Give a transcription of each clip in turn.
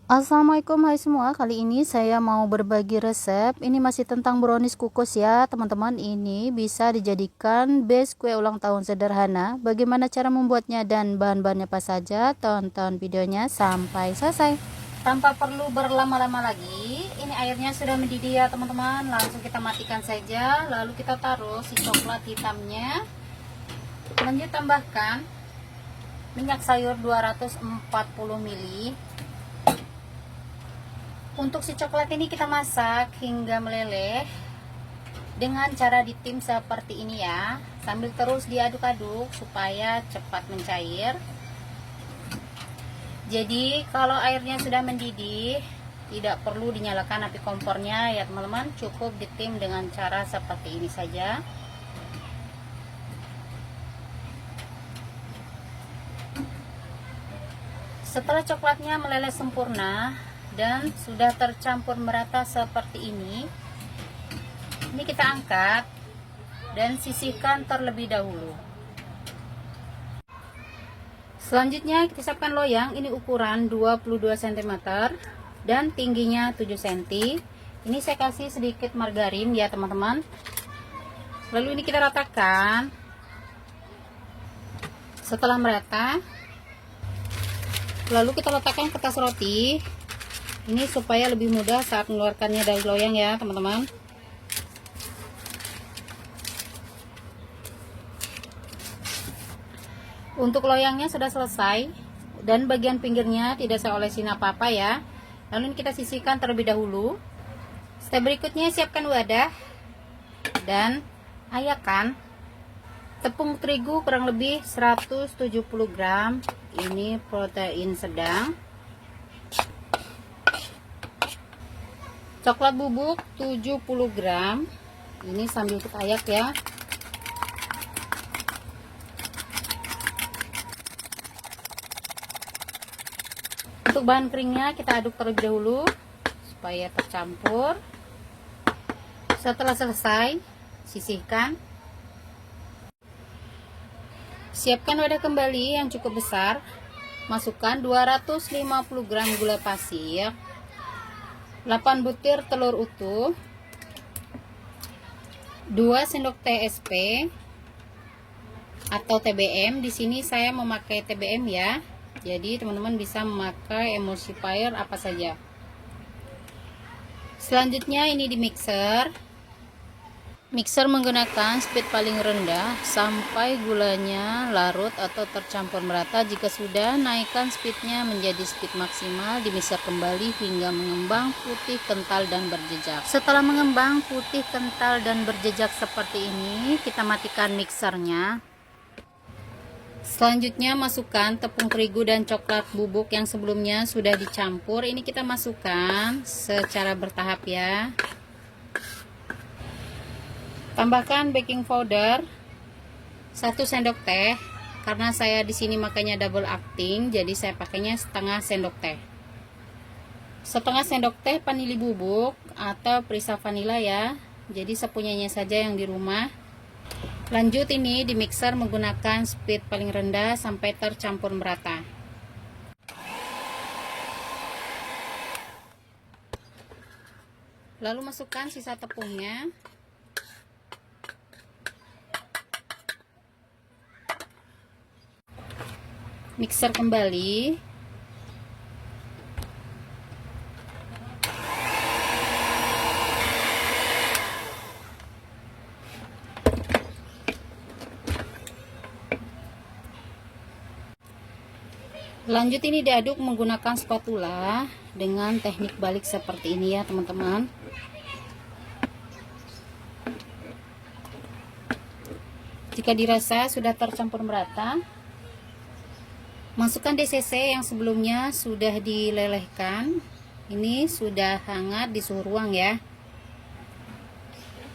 Assalamualaikum hai semua, kali ini saya mau berbagi resep. Ini masih tentang brownies kukus ya teman-teman. Ini bisa dijadikan base kue ulang tahun sederhana. Bagaimana cara membuatnya dan bahan-bahannya apa saja? Tonton videonya sampai selesai. Tanpa perlu berlama-lama lagi, ini airnya sudah mendidih ya teman-teman. Langsung kita matikan saja, lalu kita taruh si coklat hitamnya. Lanjut tambahkan minyak sayur 240 ml. Untuk si coklat ini kita masak hingga meleleh dengan cara ditim seperti ini ya, sambil terus diaduk-aduk supaya cepat mencair. Jadi kalau airnya sudah mendidih, tidak perlu dinyalakan api kompornya ya teman-teman, cukup ditim dengan cara seperti ini saja. Setelah coklatnya meleleh sempurna dan sudah tercampur merata seperti ini kita angkat dan sisihkan terlebih dahulu. Selanjutnya kita siapkan loyang. Ini ukuran 22 cm dan tingginya 7 cm. Ini saya kasih sedikit margarin ya teman-teman. Lalu ini kita ratakan. Setelah merata, lalu kita letakkan kertas roti. Ini supaya lebih mudah saat mengeluarkannya dari loyang ya teman-teman. Untuk loyangnya sudah selesai dan bagian pinggirnya tidak saya olesin apa-apa ya. Lalu ini kita sisihkan terlebih dahulu. Step berikutnya siapkan wadah dan ayakkan tepung terigu kurang lebih 170 gram. Ini protein sedang. Coklat bubuk 70 gram. Ini sambil kita ayak ya. Untuk bahan keringnya kita aduk terlebih dahulu supaya tercampur. Setelah selesai, sisihkan. Siapkan wadah kembali yang cukup besar. Masukkan 250 gram gula pasir, 8 butir telur utuh, 2 sendok teh SP atau TBM. Di sini saya memakai TBM ya. Jadi teman-teman bisa memakai emulsifier apa saja. Selanjutnya ini di mixer. Mixer menggunakan speed paling rendah sampai gulanya larut atau tercampur merata. Jika sudah, naikkan speednya menjadi speed maksimal. Di mixer kembali hingga mengembang putih, kental, dan berjejak. Setelah mengembang putih, kental, dan berjejak seperti ini, kita matikan mixernya. Selanjutnya masukkan tepung terigu dan coklat bubuk yang sebelumnya sudah dicampur. Ini kita masukkan secara bertahap ya. Tambahkan baking powder 1 sendok teh. Karena saya di sini makanya double acting, jadi saya pakainya setengah sendok teh. Setengah sendok teh vanili bubuk atau perisa vanila ya. Jadi sepunyanya saja yang di rumah. Lanjut ini di mixer menggunakan speed paling rendah sampai tercampur merata. Lalu masukkan sisa tepungnya. Mixer kembali. Lanjut ini diaduk menggunakan spatula dengan teknik balik seperti ini ya teman-teman. Jika dirasa sudah tercampur merata, masukkan DCC yang sebelumnya sudah dilelehkan. Ini sudah hangat di suhu ruang ya.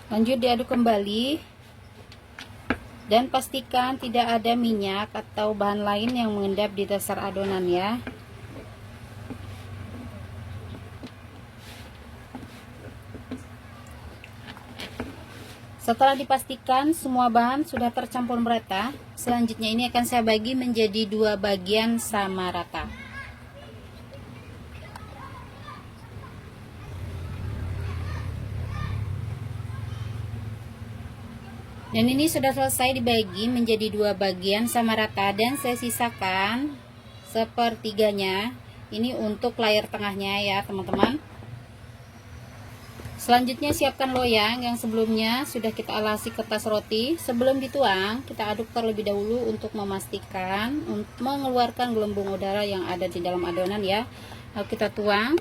Lanjut diaduk kembali dan pastikan tidak ada minyak atau bahan lain yang mengendap di dasar adonan ya. Setelah dipastikan semua bahan sudah tercampur merata, selanjutnya ini akan saya bagi menjadi 2 bagian sama rata. Dan ini sudah selesai dibagi menjadi 2 bagian sama rata, dan saya sisakan sepertiganya ini untuk layar tengahnya ya teman-teman. Selanjutnya siapkan loyang yang sebelumnya sudah kita alasi kertas roti. Sebelum dituang, kita aduk terlebih dahulu untuk memastikan mengeluarkan gelembung udara yang ada di dalam adonan ya. Lalu kita tuang.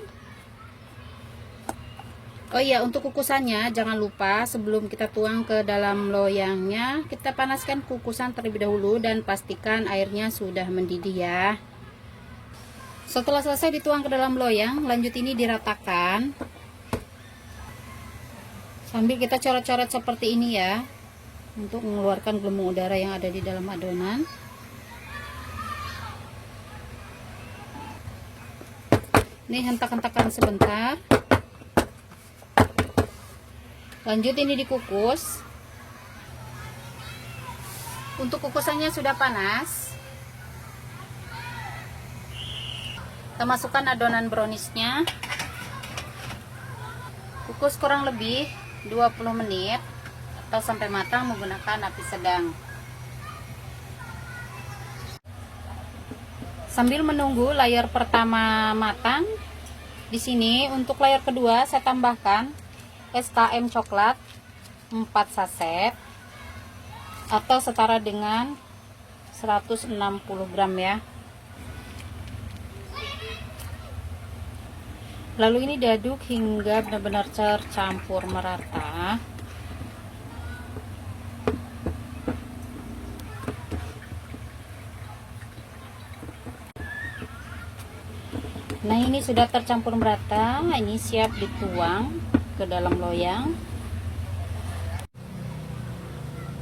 Oh iya, untuk kukusannya jangan lupa sebelum kita tuang ke dalam loyangnya, kita panaskan kukusan terlebih dahulu dan pastikan airnya sudah mendidih ya. Setelah selesai dituang ke dalam loyang, lanjut ini diratakan. Sambil kita coret-coret seperti ini ya, untuk mengeluarkan gelembung udara yang ada di dalam adonan. Ini hentak-hentakan sebentar. Lanjut ini dikukus. Untuk kukusannya sudah panas. Kita masukkan adonan browniesnya. Kukus kurang lebih 20 menit atau sampai matang menggunakan api sedang. Sambil menunggu layar pertama matang, di sini untuk layar kedua saya tambahkan SKM coklat 4 saset atau setara dengan 160 gram ya. Lalu ini diaduk hingga benar-benar tercampur merata. Nah, ini sudah tercampur merata. Ini siap dituang ke dalam loyang.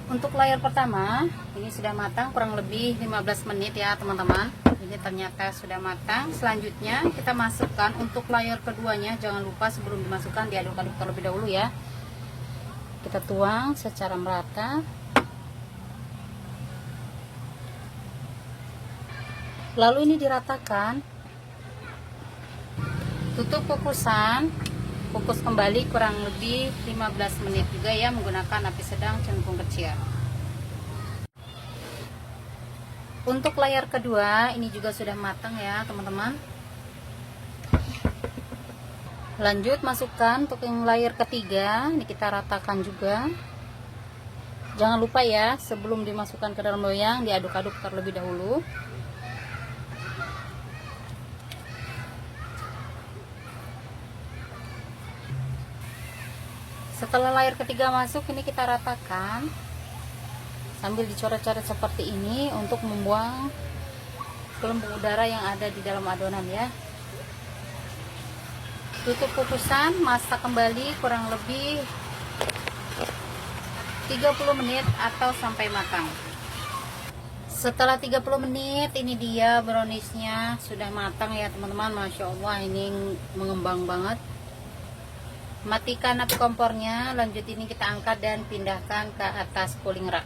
Untuk layar pertama ini sudah matang kurang lebih 15 menit ya teman-teman. Ini ternyata sudah matang. Selanjutnya kita masukkan untuk layar keduanya. Jangan lupa sebelum dimasukkan diaduk-aduk terlebih dahulu ya. Kita tuang secara merata. Lalu ini diratakan. Tutup kukusan, kukus kembali kurang lebih 15 menit juga ya, menggunakan api sedang cenderung kecil. Untuk layar kedua ini juga sudah matang ya teman-teman. Lanjut masukkan untuk yang layar ketiga, ini kita ratakan juga. Jangan lupa ya, sebelum dimasukkan ke dalam loyang diaduk-aduk terlebih dahulu. Setelah layar ketiga masuk, ini kita ratakan sambil dicoret-coret seperti ini untuk membuang gelembung udara yang ada di dalam adonan ya. Tutup kukusan, masak kembali kurang lebih 30 menit atau sampai matang. Setelah 30 menit ini dia browniesnya sudah matang ya teman-teman. Masya Allah, ini mengembang banget. Matikan api kompornya, lanjut ini kita angkat dan pindahkan ke atas cooling rack.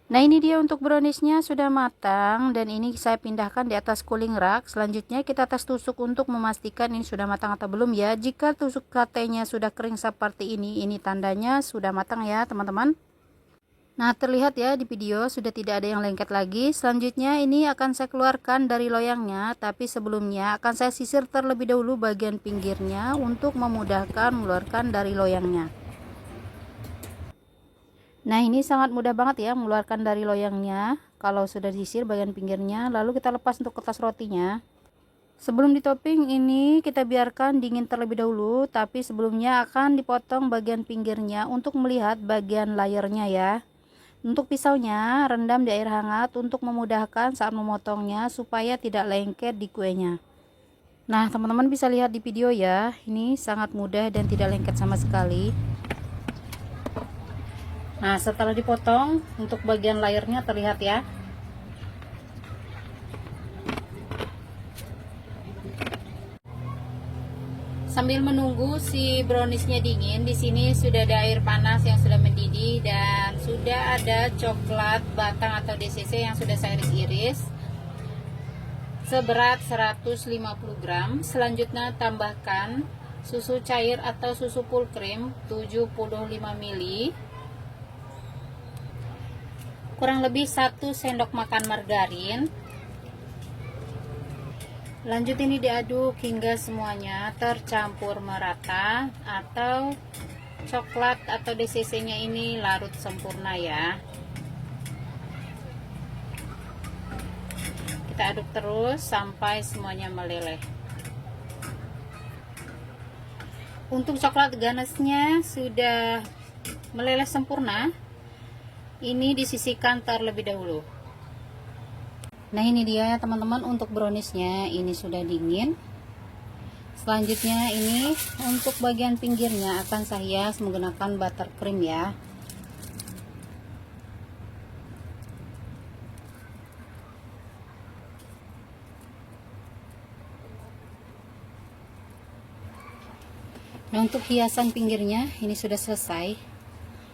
Nah, ini dia untuk browniesnya sudah matang dan ini saya pindahkan di atas cooling rack. Selanjutnya kita tes tusuk untuk memastikan ini sudah matang atau belum ya. Jika tusuk katanya sudah kering seperti ini tandanya sudah matang ya teman-teman. Nah, terlihat ya di video sudah tidak ada yang lengket lagi. Selanjutnya ini akan saya keluarkan dari loyangnya, tapi sebelumnya akan saya sisir terlebih dahulu bagian pinggirnya untuk memudahkan mengeluarkan dari loyangnya. Nah, ini sangat mudah banget ya mengeluarkan dari loyangnya kalau sudah disisir bagian pinggirnya. Lalu kita lepas untuk kertas rotinya. Sebelum ditopping ini kita biarkan dingin terlebih dahulu, tapi sebelumnya akan dipotong bagian pinggirnya untuk melihat bagian layarnya ya. Untuk pisaunya rendam di air hangat untuk memudahkan saat memotongnya supaya tidak lengket di kuenya. Nah, teman-teman bisa lihat di video ya, ini sangat mudah dan tidak lengket sama sekali. Nah, setelah dipotong untuk bagian layarnya terlihat ya. Sambil menunggu si browniesnya dingin, di sini sudah ada air panas yang sudah mendidih dan sudah ada coklat batang atau DCC yang sudah saya iris-iris seberat 150 gram. Selanjutnya tambahkan susu cair atau susu full cream 75 ml. kurang lebih 1 sendok makan margarin. Lanjut ini diaduk hingga semuanya tercampur merata, atau coklat atau DCC nya ini larut sempurna ya. Kita aduk terus sampai semuanya meleleh. Untuk coklat ganasnya sudah meleleh sempurna, ini disisihkan terlebih dahulu. Nah ini dia ya teman-teman, untuk browniesnya ini sudah dingin. Selanjutnya ini untuk bagian pinggirnya akan saya hias menggunakan buttercream ya. Nah untuk hiasan pinggirnya ini sudah selesai.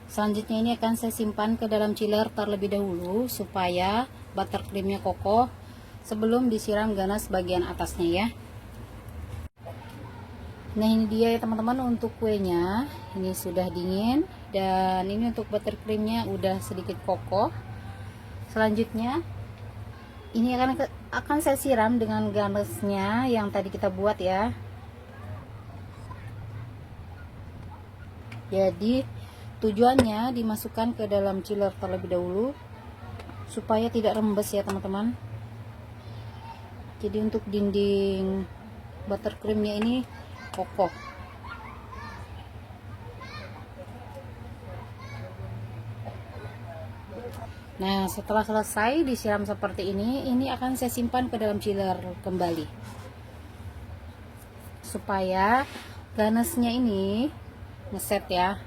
Selanjutnya ini akan saya simpan ke dalam chiller terlebih dahulu supaya buttercreamnya kokoh sebelum disiram ganas bagian atasnya ya. Nah ini dia ya teman-teman, untuk kuenya ini sudah dingin, dan ini untuk buttercreamnya udah sedikit kokoh. Selanjutnya ini akan saya siram dengan ganasnya yang tadi kita buat ya. Jadi tujuannya dimasukkan ke dalam chiller terlebih dahulu supaya tidak rembes ya teman-teman. Jadi untuk dinding buttercreamnya ini kokoh. Nah setelah selesai disiram seperti ini akan saya simpan ke dalam chiller kembali supaya ganasnya ini ngeset ya.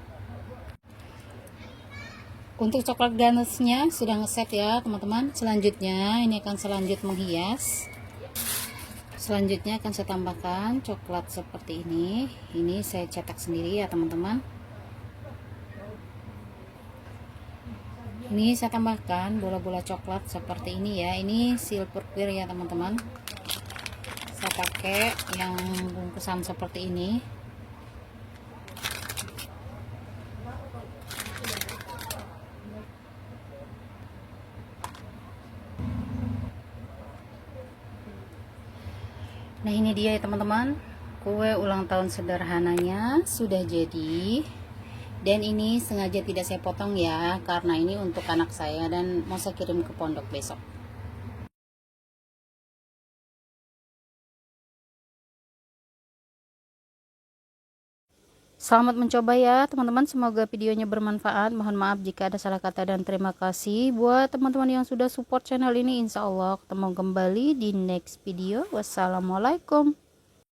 Untuk coklat ganasnya sudah ngeset ya teman-teman. Selanjutnya ini akan selanjut menghias. Selanjutnya akan saya tambahkan coklat seperti ini. Ini saya cetak sendiri ya teman-teman. Ini saya tambahkan bola-bola coklat seperti ini ya. Ini silver clear ya teman-teman. Saya pakai yang bungkusan seperti ini. Nah ini dia ya teman-teman, kue ulang tahun sederhananya sudah jadi. Dan ini sengaja tidak saya potong ya, karena ini untuk anak saya dan mau saya kirim ke pondok besok. Selamat mencoba ya teman-teman, semoga videonya bermanfaat. Mohon maaf jika ada salah kata, dan terima kasih buat teman-teman yang sudah support channel ini. Insya Allah ketemu kembali di next video. Wassalamualaikum.